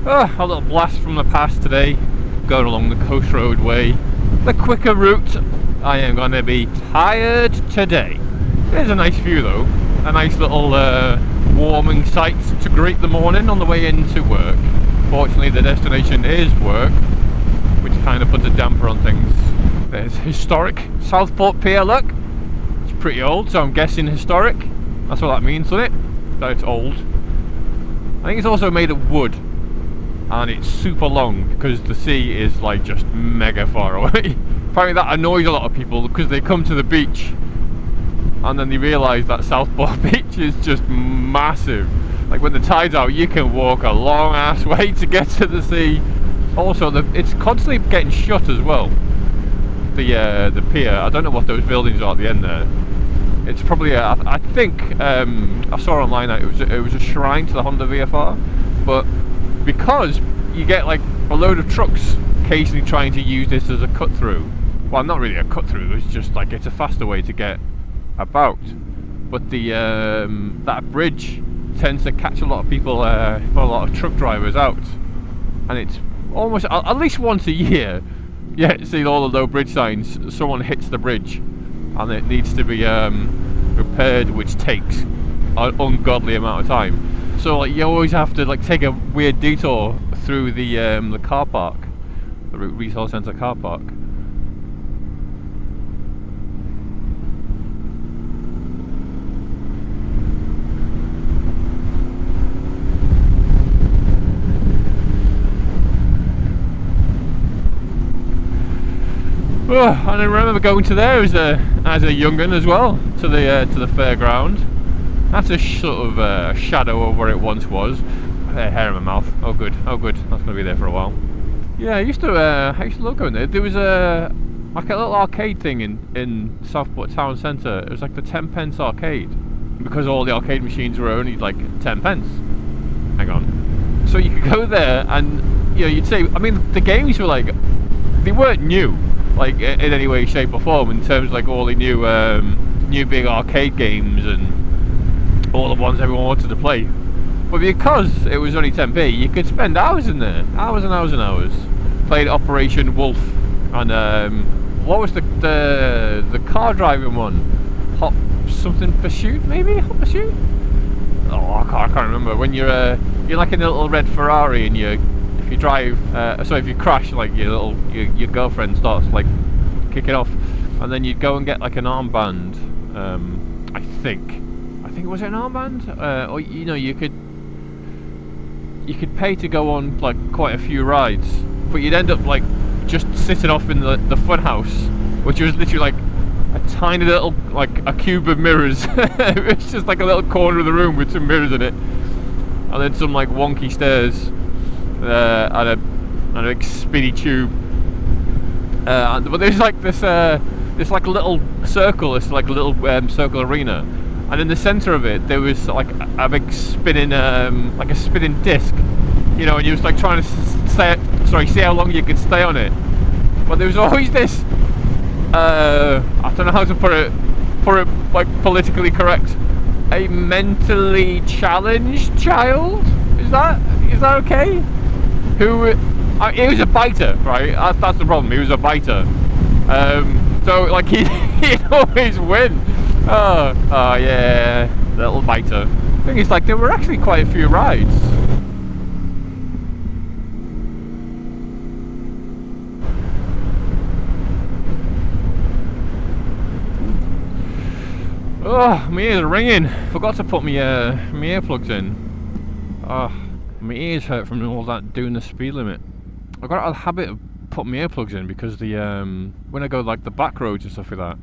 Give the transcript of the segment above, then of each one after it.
A little blast from the past today, going along the coast roadway, the quicker route. I am going to be tired today. There's a nice view though, a nice little warming sight to greet the morning on the way into work. Fortunately the destination is work, which kind of puts a damper on things. There's historic Southport Pier, look. It's pretty old, so I'm guessing historic. That's what that means, doesn't it? That it's old. I think it's also made of wood. And it's super long because the sea is like just mega far away. Apparently that annoys a lot of people because they come to the beach and then they realise that Southport Beach is just massive. Like when the tide's out, you can walk a long ass way to get to the sea. Also, it's constantly getting shut as well. The pier. I don't know what those buildings are at the end there. It's probably I think I saw online that it was a shrine to the Honda VFR, but because you get like a load of trucks occasionally trying to use this as a cut through. Well, not really a cut through. It's just like it's a faster way to get about. But the that bridge tends to catch a lot of people, a lot of truck drivers out, and it's almost at least once a year. Yeah, see all the low bridge signs. Someone hits the bridge, and it needs to be repaired, which takes an ungodly amount of time. So like you always have to like take a weird detour through the car park, the retail centre car park. Oh, and I remember going to there as a young'un as well, to the fairground. That's a sort of shadow of where it once was. Hair in my mouth. Oh good, oh good. That's going to be there for a while. Yeah, I used to love going there. There was like a little arcade thing in Southport Town Centre. It was like the 10p arcade, because all the arcade machines were only like 10p. Hang on. So you could go there and you'd say, I mean, the games were like, they weren't new, like in any way, shape or form, in terms of like all the new big arcade games and all the ones everyone wanted to play. But because it was only 10p, you could spend hours in there, hours and hours and hours. Played Operation Wolf, and what was the car driving one? Hot something Pursuit, maybe? Hot Pursuit? Oh, I can't remember. When you're like in a little red Ferrari, and if you drive, so if you crash, like your girlfriend starts like kicking off, and then you'd go and get like an armband. I think was it an armband? Or you could pay to go on like quite a few rides, but you'd end up like just sitting off in the fun house, which was literally like a tiny little, like a cube of mirrors. It's just like a little corner of the room with some mirrors in it, and then some like wonky stairs, and a big spinny tube. But there's like this like a little circle, this like a little circle arena. And in the centre of it, there was like a big spinning, like a spinning disc, and you was like trying to see how long you could stay on it. But there was always this, I don't know how to put it like politically correct, a mentally challenged child. Is that okay? Who, he was a biter, right? That's the problem. He was a biter. So like he'd always win. Oh yeah, little biter. The thing is, like, there were actually quite a few rides. Oh, my ears are ringing. Forgot to put my earplugs in. Oh, my ears hurt from all that doing the speed limit. I got a habit of putting my earplugs in because when I go like the back roads and stuff like that,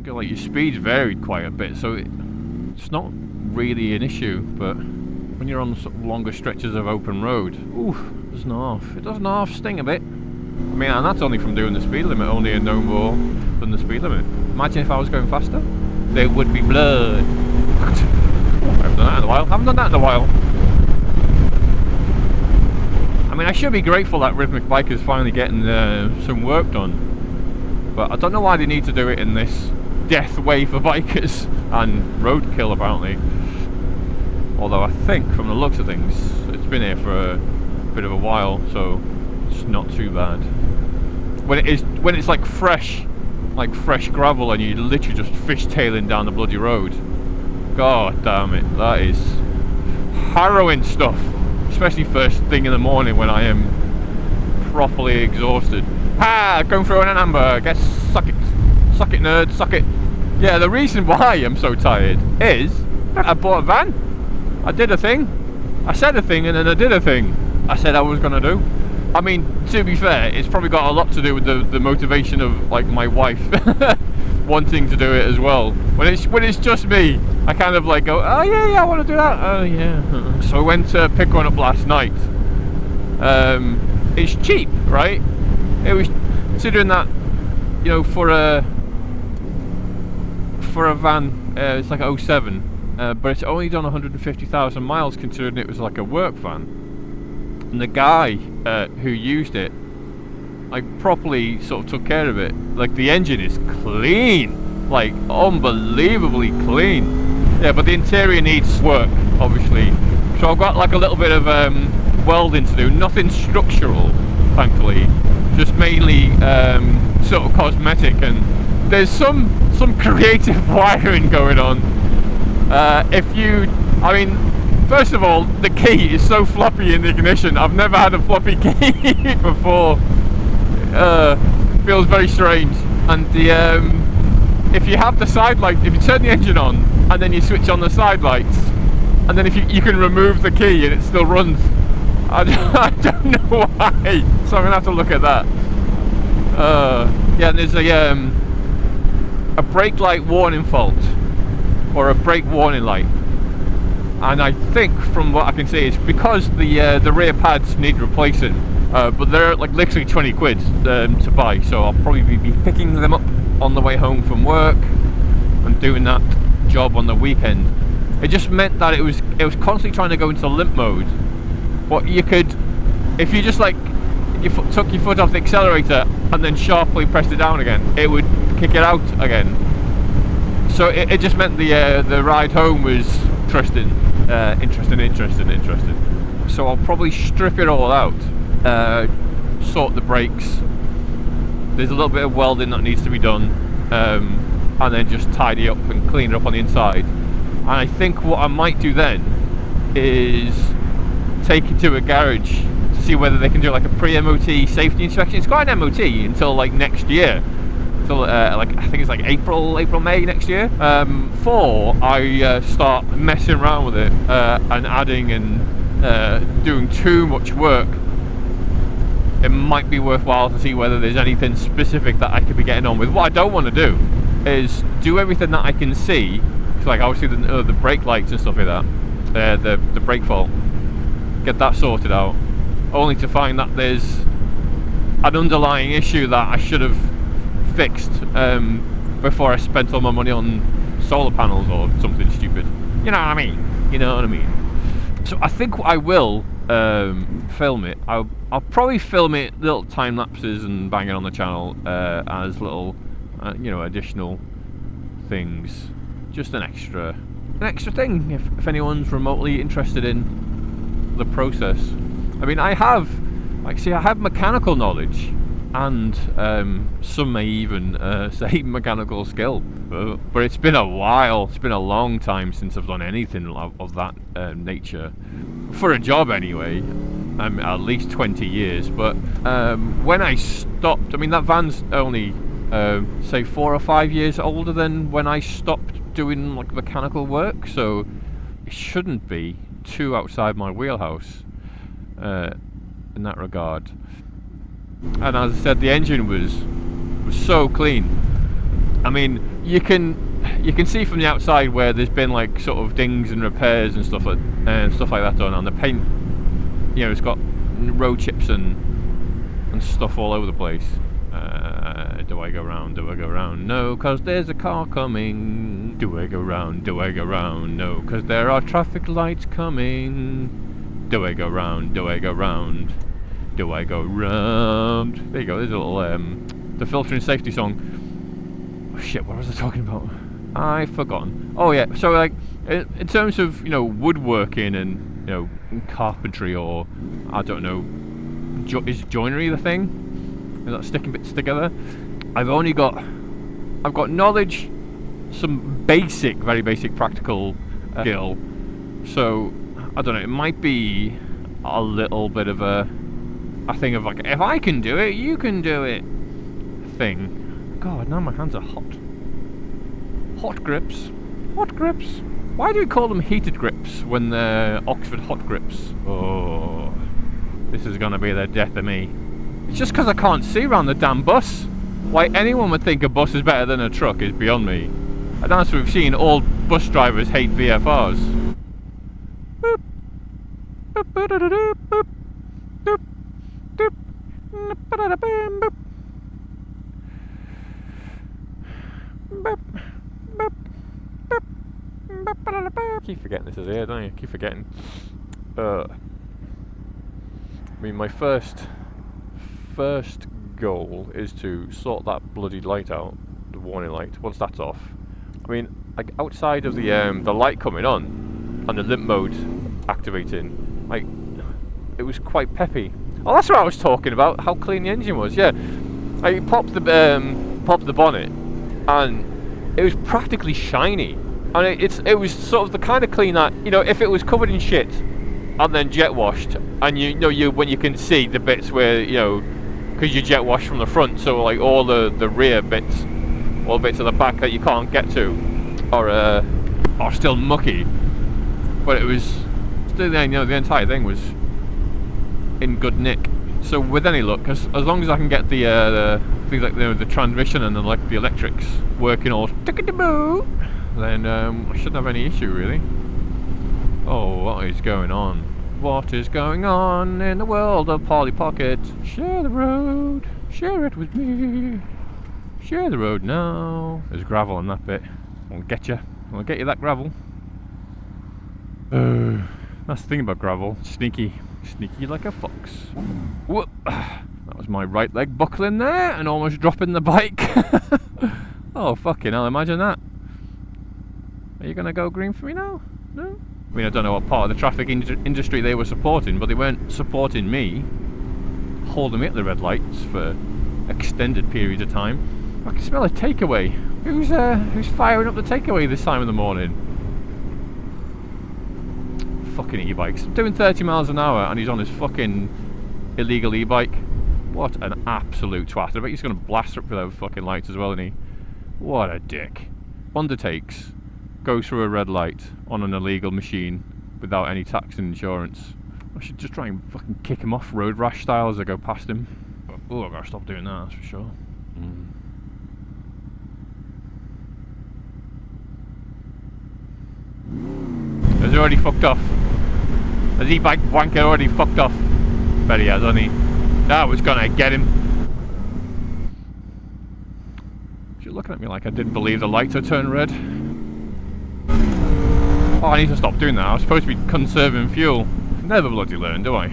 like your speed's varied quite a bit, so it's not really an issue. But when you're on sort of longer stretches of open road, it doesn't half sting a bit. I mean, and that's only from doing the speed limit, only in no more than the speed limit. Imagine if I was going faster, there would be blood. I haven't done that in a while. I mean, I should be grateful that Rhythmic Bike is finally getting some work done, but I don't know why they need to do it in this death way for bikers and roadkill apparently. Although I think from the looks of things, it's been here for bit of a while, so it's not too bad. When it's like fresh gravel, and you literally just fishtailing down the bloody road. God damn it, that is harrowing stuff. Especially first thing in the morning when I am properly exhausted. Going through an amber. Guess suck it, nerd, suck it. Yeah, the reason why I'm so tired is I bought a van. I did a thing. I said a thing, and then I did a thing I said I was gonna do. I mean, to be fair, it's probably got a lot to do with the motivation of like my wife wanting to do it as well. When it's just me, I kind of like go, oh yeah, I want to do that. Oh yeah. So I went to pick one up last night. It's cheap, right? It was, considering that, you know, for a van, it's like 07, but it's only done 150,000 miles, considering it was like a work van. And the guy who used it, like, properly sort of took care of it. Like, the engine is clean, like unbelievably clean. Yeah, but the interior needs work, obviously. So I've got like a little bit of welding to do. Nothing structural, thankfully. Just mainly sort of cosmetic, and there's some creative wiring going on. First of all, the key is so floppy in the ignition. I've never had a floppy key before. Feels very strange. And the if you have the side light, if you turn the engine on and then you switch on the side lights, and then if you can remove the key and it still runs. I don't know why. So I'm gonna have to look at that. Yeah, and there's a brake light warning fault, or a brake warning light. And I think, from what I can see, it's because the rear pads need replacing, but they're like literally 20 quid to buy. So I'll probably be picking them up on the way home from work and doing that job on the weekend. It just meant that it was constantly trying to go into limp mode. But you could, if you just like took your foot off the accelerator and then sharply pressed it down again, it would kick it out again. So it just meant the ride home was interesting. So I'll probably strip it all out, sort the brakes. There's a little bit of welding that needs to be done, and then just tidy up and clean it up on the inside. And I think what I might do then is take it to a garage to see whether they can do like a pre-MOT safety inspection. It's got an MOT until like next year. Like I think it's like April, May next year. Before I start messing around with it and adding and doing too much work, it might be worthwhile to see whether there's anything specific that I could be getting on with. What I don't want to do is do everything that I can see, like obviously the brake lights and stuff like that, the brake fault, get that sorted out, only to find that there's an underlying issue that I should have fixed before I spent all my money on solar panels or something stupid. You know what I mean? So I think I will film it. I'll probably film it little time lapses and bang it on the channel as little additional things, just an extra thing if anyone's remotely interested in the process. I mean, I have mechanical knowledge, and some may even say mechanical skill, but it's been a while. It's been a long time since I've done anything of that nature for a job anyway. At least 20 years. But when I stopped, I mean, that van's only say 4 or 5 years older than when I stopped doing like mechanical work, so it shouldn't be too outside my wheelhouse in that regard. And as I said, the engine was so clean. I mean, you can see from the outside where there's been like sort of dings and repairs and stuff like that done on the paint. You know, it's got road chips and stuff all over the place. Do I go round? Do I go round? No, cause there's a car coming. Do I go round? Do I go round? No, cause there are traffic lights coming. Do I go round? Do I go round? Do I go round? There you go. There's a little the filtering safety song. Oh shit! What was I talking about? I've forgotten. Oh yeah. So like, in terms of woodworking and you know, carpentry or, I don't know, is joinery the thing? Is that sticking bits together? I've got knowledge, some basic, very basic practical skill. So, I don't know, it might be a little bit of a thing of like, if I can do it, you can do it thing. God, now my hands are hot. Hot grips. Hot grips. Why do we call them heated grips when they're Oxford hot grips? Oh, this is gonna be the death of me. It's just because I can't see around the damn bus. Why anyone would think a bus is better than a truck is beyond me. And as we've seen, all bus drivers hate VFRs. Boop. Boop, boop, boop, boop, boop, boop. Keep forgetting this is here, don't you? Keep forgetting. I mean, my first goal is to sort that bloody light out, the warning light. Once that's off, I mean, like outside of the light coming on and the limp mode activating, like it was quite peppy. Oh, that's what I was talking about. How clean the engine was. Yeah, I popped the bonnet, and it was practically shiny. And it was sort of the kind of clean that, you know, if it was covered in shit and then jet washed, and when you can see the bits where, you know, because you jet wash from the front, so like all the rear bits, all the bits of the back that you can't get to, are still mucky. But it was still, you know, the entire thing was in good nick. So with any luck, as long as I can get the things like the transmission and the electrics working all tickety-boo, then I shouldn't have any issue really. Oh, what is going on? What is going on in the world of Polly Pocket? Share the road, share it with me. Share the road now. There's gravel on that bit. I'll get you that gravel. That's the thing about gravel. Sneaky like a fox. Whoop. That was my right leg buckling there and almost dropping the bike. Oh, fucking hell, imagine that. Are you gonna go green for me now? No? I mean, I don't know what part of the traffic industry they were supporting, but they weren't supporting me holding me at the red lights for extended periods of time. I can smell a takeaway. Who's firing up the takeaway this time of the morning? Fucking e-bikes. Doing 30 miles an hour and he's on his fucking illegal e-bike. What an absolute twat. I bet he's gonna blast up for those fucking lights as well, isn't he? What a dick. Undertakes. Goes through a red light on an illegal machine without any tax and insurance. I should just try and fucking kick him off road rash style as I go past him. Oh, I've got to stop doing that, that's for sure. Has he already fucked off? Has e-bike wanker already fucked off? Bet he has, hasn't he? That was gonna get him. You're looking at me like I didn't believe the lights had turned red. Oh, I need to stop doing that. I was supposed to be conserving fuel. Never bloody learn, do I?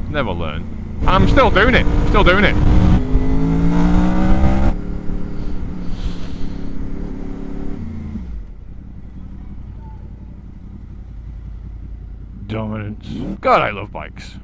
Never learn. And I'm still doing it. Still doing it. Dominance. God, I love bikes.